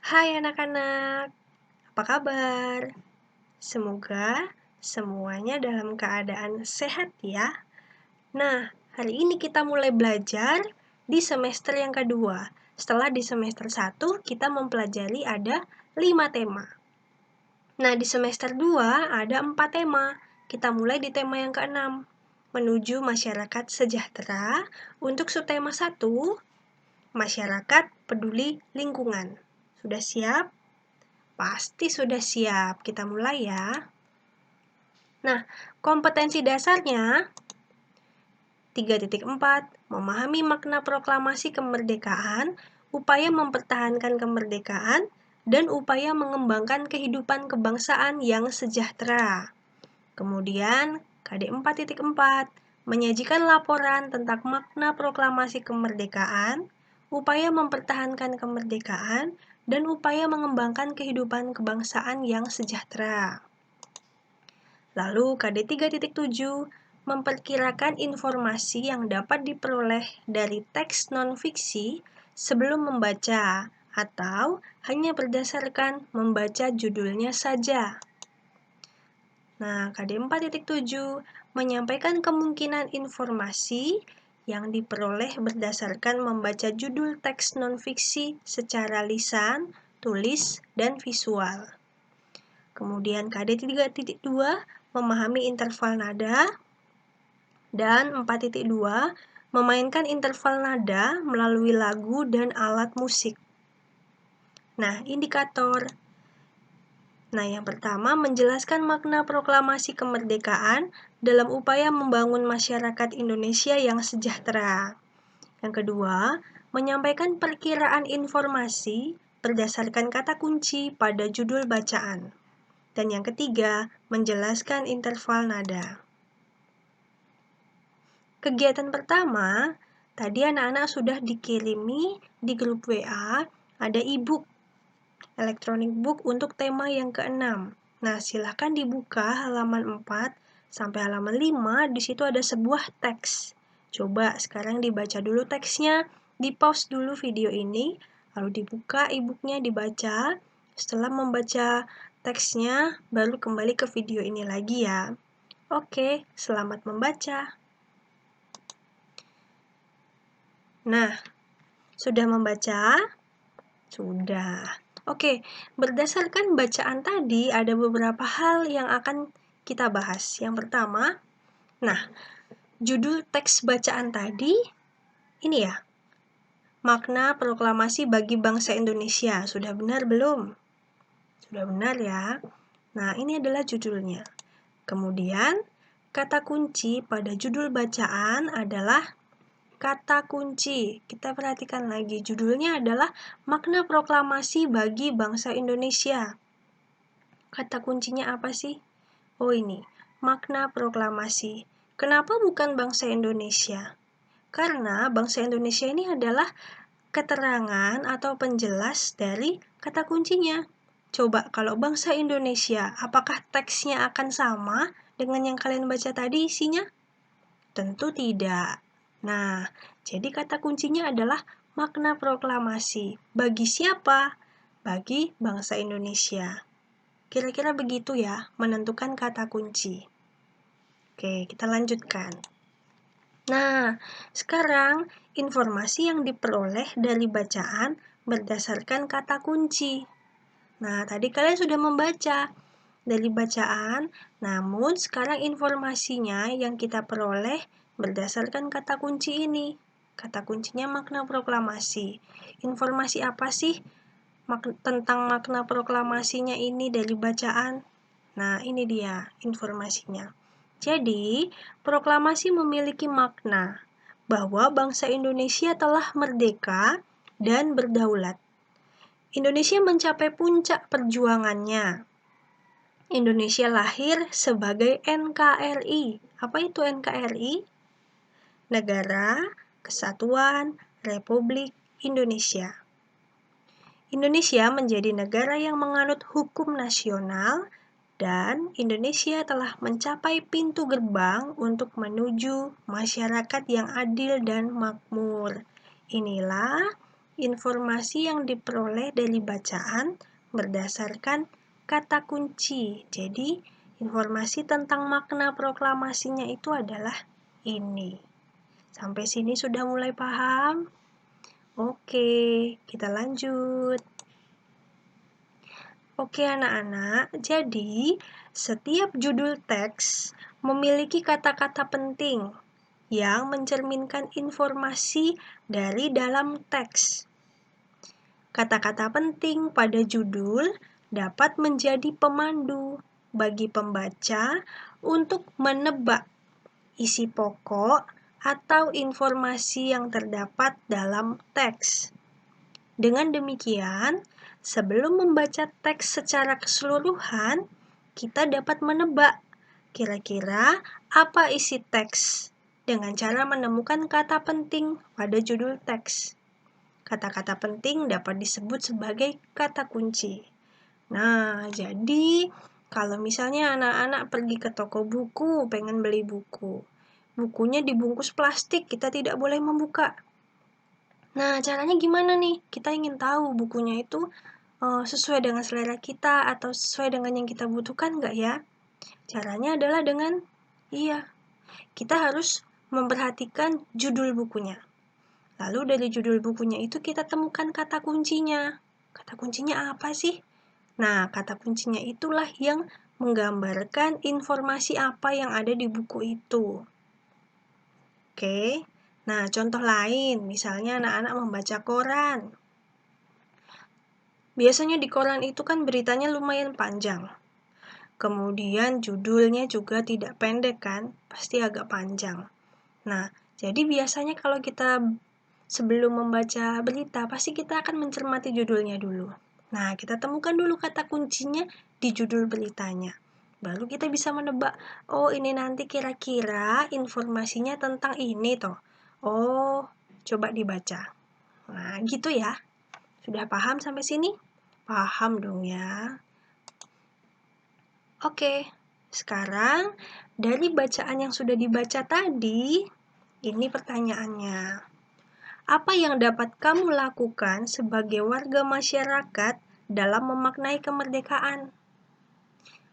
Hai anak-anak, apa kabar? Semoga semuanya dalam keadaan sehat ya. Nah, hari ini kita mulai belajar di semester yang kedua. Setelah di semester 1 kita mempelajari ada 5 tema. Nah, di semester 2 ada 4 tema. Kita mulai di tema yang ke-6, menuju masyarakat sejahtera. Untuk subtema 1, masyarakat peduli lingkungan. Sudah siap? Pasti sudah siap. Kita mulai ya. Nah, kompetensi dasarnya 3.4, memahami makna proklamasi kemerdekaan, upaya mempertahankan kemerdekaan, dan upaya mengembangkan kehidupan kebangsaan yang sejahtera. Kemudian, KD 4.4, menyajikan laporan tentang makna proklamasi kemerdekaan, upaya mempertahankan kemerdekaan, dan upaya mengembangkan kehidupan kebangsaan yang sejahtera. Lalu KD 3.7, memperkirakan informasi yang dapat diperoleh dari teks non-fiksi sebelum membaca atau hanya berdasarkan membaca judulnya saja. Nah, KD 4.7, menyampaikan kemungkinan informasi yang diperoleh berdasarkan membaca judul teks non-fiksi secara lisan, tulis, dan visual. Kemudian KD 3.2, memahami interval nada, dan 4.2, memainkan interval nada melalui lagu dan alat musik. Nah, indikator. Nah, yang pertama, menjelaskan makna proklamasi kemerdekaan dalam upaya membangun masyarakat Indonesia yang sejahtera. Yang kedua, menyampaikan perkiraan informasi berdasarkan kata kunci pada judul bacaan. Dan yang ketiga, menjelaskan interval nada. Kegiatan pertama, tadi anak-anak sudah dikirimi di grup WA, ada e-book, electronic book untuk tema yang ke-6. Nah, silahkan dibuka halaman 4 sampai halaman 5, di situ ada sebuah teks. Coba sekarang dibaca dulu teksnya, di-pause dulu video ini, lalu dibuka e-booknya, dibaca. Setelah membaca teksnya, baru kembali ke video ini lagi ya. Oke, selamat membaca. Nah, sudah membaca? Sudah. Oke, berdasarkan bacaan tadi ada beberapa hal yang akan kita bahas. Yang pertama, nah, judul teks bacaan tadi ini ya, makna proklamasi bagi bangsa Indonesia. Sudah benar belum? Sudah benar ya. Nah, ini adalah judulnya. Kemudian, kata kunci pada judul bacaan adalah kata kunci. Kita perhatikan lagi, judulnya adalah makna proklamasi bagi bangsa Indonesia. Kata kuncinya apa sih? Oh ini, makna proklamasi. Kenapa bukan bangsa Indonesia? Karena bangsa Indonesia ini adalah keterangan atau penjelas dari kata kuncinya. Coba kalau bangsa Indonesia, apakah teksnya akan sama dengan yang kalian baca tadi isinya? Tentu tidak. Nah, jadi kata kuncinya adalah makna proklamasi. Bagi siapa? Bagi bangsa Indonesia. Kira-kira begitu ya, menentukan kata kunci. Oke, kita lanjutkan. Nah, sekarang informasi yang diperoleh dari bacaan berdasarkan kata kunci. Nah, tadi kalian sudah membaca dari bacaan, namun sekarang informasinya yang kita peroleh berdasarkan kata kunci ini. Kata kuncinya makna proklamasi. Informasi apa sih tentang makna proklamasinya ini dari bacaan? Nah, ini dia informasinya. Jadi, proklamasi memiliki makna bahwa bangsa Indonesia telah merdeka dan berdaulat. Indonesia mencapai puncak perjuangannya. Indonesia lahir sebagai NKRI. Apa itu NKRI? Negara Kesatuan Republik Indonesia. Indonesia menjadi negara yang menganut hukum nasional dan Indonesia telah mencapai pintu gerbang untuk menuju masyarakat yang adil dan makmur. Inilah informasi yang diperoleh dari bacaan berdasarkan kata kunci. Jadi, informasi tentang makna proklamasinya itu adalah ini. Sampai sini sudah mulai paham? Oke, kita lanjut. Oke anak-anak, jadi setiap judul teks memiliki kata-kata penting yang mencerminkan informasi dari dalam teks. Kata-kata penting pada judul dapat menjadi pemandu bagi pembaca untuk menebak isi pokok atau informasi yang terdapat dalam teks. Dengan demikian, sebelum membaca teks secara keseluruhan, kita dapat menebak kira-kira apa isi teks dengan cara menemukan kata penting pada judul teks. Kata-kata penting dapat disebut sebagai kata kunci. Nah, jadi kalau misalnya anak-anak pergi ke toko buku, pengen beli buku, bukunya dibungkus plastik, kita tidak boleh membuka. Nah, caranya gimana nih? Kita ingin tahu bukunya itu sesuai dengan selera kita atau sesuai dengan yang kita butuhkan nggak ya? Caranya adalah dengan, kita harus memperhatikan judul bukunya. Lalu dari judul bukunya itu kita temukan kata kuncinya. Kata kuncinya apa sih? Nah, kata kuncinya itulah yang menggambarkan informasi apa yang ada di buku itu. Oke. Nah, contoh lain, misalnya anak-anak membaca koran. Biasanya di koran itu kan beritanya lumayan panjang. Kemudian judulnya juga tidak pendek kan, pasti agak panjang. Nah, jadi biasanya kalau kita sebelum membaca berita, pasti kita akan mencermati judulnya dulu. Nah, kita temukan dulu kata kuncinya di judul beritanya. Baru kita bisa menebak, oh ini nanti kira-kira informasinya tentang ini toh. Oh, coba dibaca. Nah, gitu ya. Sudah paham sampai sini? Paham dong ya. Oke, sekarang dari bacaan yang sudah dibaca tadi, ini pertanyaannya. Apa yang dapat kamu lakukan sebagai warga masyarakat dalam memaknai kemerdekaan?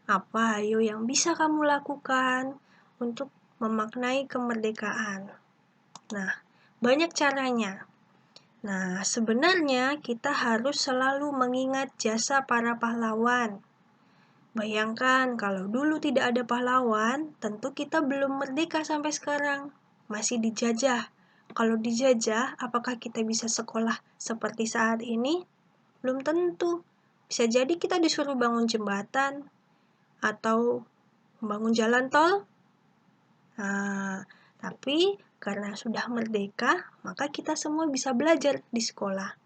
Apa ayo yang bisa kamu lakukan untuk memaknai kemerdekaan? Nah, banyak caranya. Nah, sebenarnya kita harus selalu mengingat jasa para pahlawan. Bayangkan kalau dulu tidak ada pahlawan, tentu kita belum merdeka sampai sekarang. Masih dijajah. Kalau dijajah, apakah kita bisa sekolah seperti saat ini? Belum tentu. Bisa jadi kita disuruh bangun jembatan atau membangun jalan tol. Nah, tapi karena sudah merdeka, maka kita semua bisa belajar di sekolah.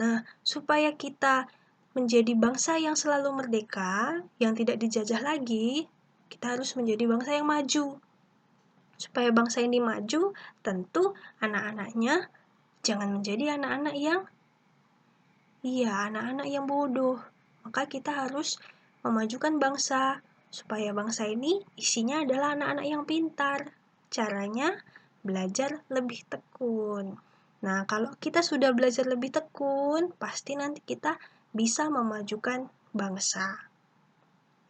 Nah, supaya kita menjadi bangsa yang selalu merdeka, yang tidak dijajah lagi, kita harus menjadi bangsa yang maju. Supaya bangsa ini maju, tentu anak-anaknya jangan menjadi anak-anak yang bodoh. Maka kita harus memajukan bangsa, supaya bangsa ini isinya adalah anak-anak yang pintar. Caranya belajar lebih tekun. Nah, kalau kita sudah belajar lebih tekun, pasti nanti kita bisa memajukan bangsa.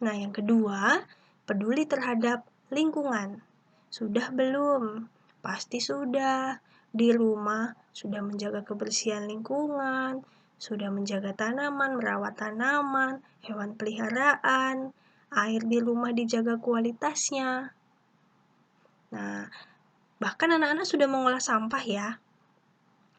Nah, yang kedua, peduli terhadap lingkungan. Sudah belum? Pasti sudah. Di rumah sudah menjaga kebersihan lingkungan, sudah menjaga tanaman, merawat tanaman, hewan peliharaan, air di rumah dijaga kualitasnya. Nah, bahkan anak-anak sudah mengolah sampah ya.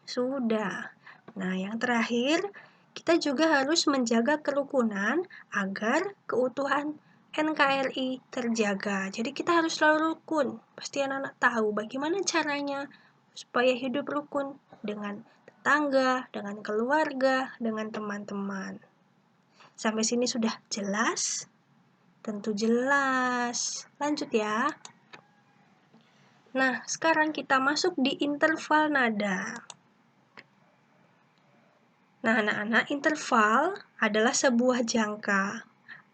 Sudah. Nah, yang terakhir, kita juga harus menjaga kerukunan agar keutuhan NKRI terjaga. Jadi kita harus selalu rukun. Pasti anak-anak tahu bagaimana caranya supaya hidup rukun dengan tetangga, dengan keluarga, dengan teman-teman. Sampai sini sudah jelas? Tentu jelas. Lanjut ya. Nah, sekarang kita masuk di interval nada. Nah, anak-anak, interval adalah sebuah jangka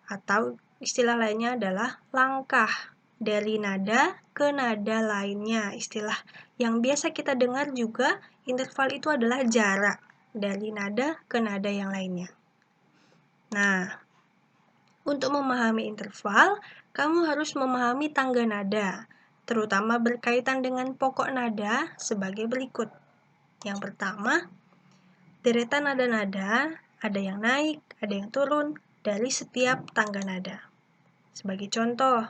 atau istilah lainnya adalah langkah. dari nada ke nada lainnya. Istilah yang biasa kita dengar juga, interval itu adalah jarak dari nada ke nada yang lainnya. Nah, untuk memahami interval, kamu harus memahami tangga nada, terutama berkaitan dengan pokok nada sebagai berikut. Yang pertama, deretan nada-nada, ada yang naik, ada yang turun dari setiap tangga nada. Sebagai contoh,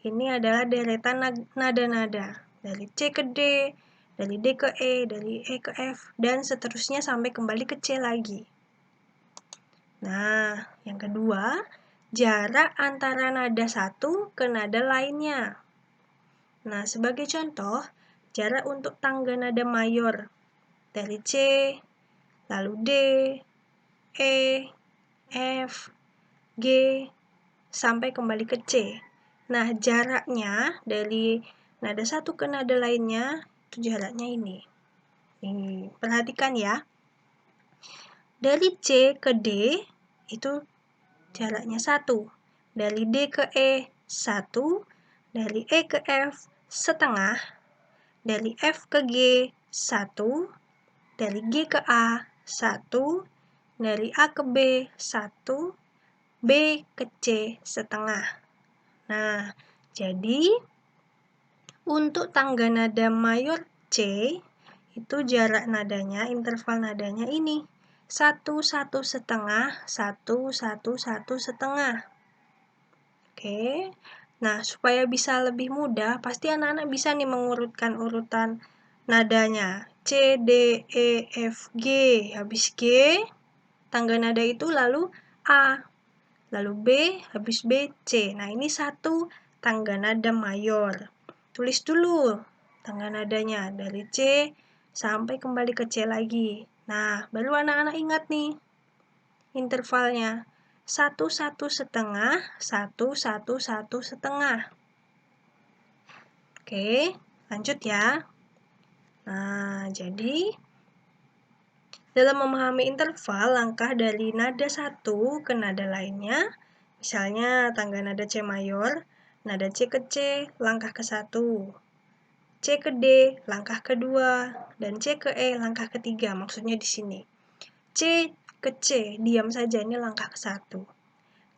ini adalah deretan nada-nada dari C ke D, dari D ke E, dari E ke F, dan seterusnya sampai kembali ke C lagi. Nah, yang kedua, jarak antara nada satu ke nada lainnya. Nah, sebagai contoh, jarak untuk tangga nada mayor dari C, lalu D, E, F, G, sampai kembali ke C. Nah, jaraknya dari nada satu ke nada lainnya, itu jaraknya ini. Nih, perhatikan ya. Dari C ke D, itu jaraknya 1. Dari D ke E, 1. Dari E ke F, setengah. Dari F ke G, 1. Dari G ke A, 1. Dari A ke B, 1. B ke C, setengah. Nah, jadi untuk tangga nada mayor C, itu jarak nadanya, interval nadanya ini. 1, 1 setengah, 1, 1, 1 setengah. Oke, nah supaya bisa lebih mudah, pasti anak-anak bisa nih mengurutkan urutan nadanya. C, D, E, F, G. Habis G, tangga nada itu lalu A. Lalu B, habis B, C. Nah, ini satu tangga nada mayor. Tulis dulu tangga nadanya dari C sampai kembali ke C lagi. Nah, baru anak-anak ingat nih intervalnya. 1, 1 setengah, 1, 1, 1 setengah. Oke, lanjut ya. Nah, jadi dalam memahami interval, langkah dari nada satu ke nada lainnya, misalnya tangga nada C mayor, nada C ke C, langkah ke 1. C ke D, langkah kedua, dan C ke E, langkah ketiga. Maksudnya di sini. C ke C, diam saja, ini langkah ke 1.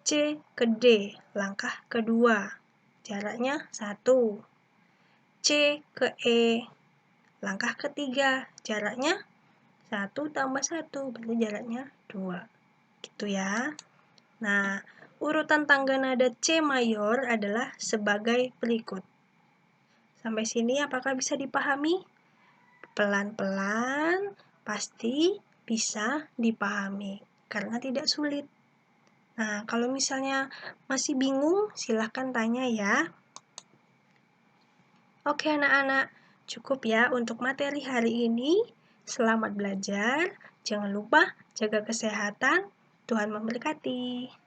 C ke D, langkah kedua, jaraknya 1. C ke E, langkah ketiga, jaraknya 1 tambah 1, berarti jaraknya 2. Gitu ya. Nah, urutan tangga nada C mayor adalah sebagai berikut. Sampai sini apakah bisa dipahami? Pelan-pelan pasti bisa dipahami, karena tidak sulit. Nah, kalau misalnya masih bingung, silahkan tanya ya. Oke anak-anak, cukup ya untuk materi hari ini. Selamat belajar, jangan lupa jaga kesehatan, Tuhan memberkati.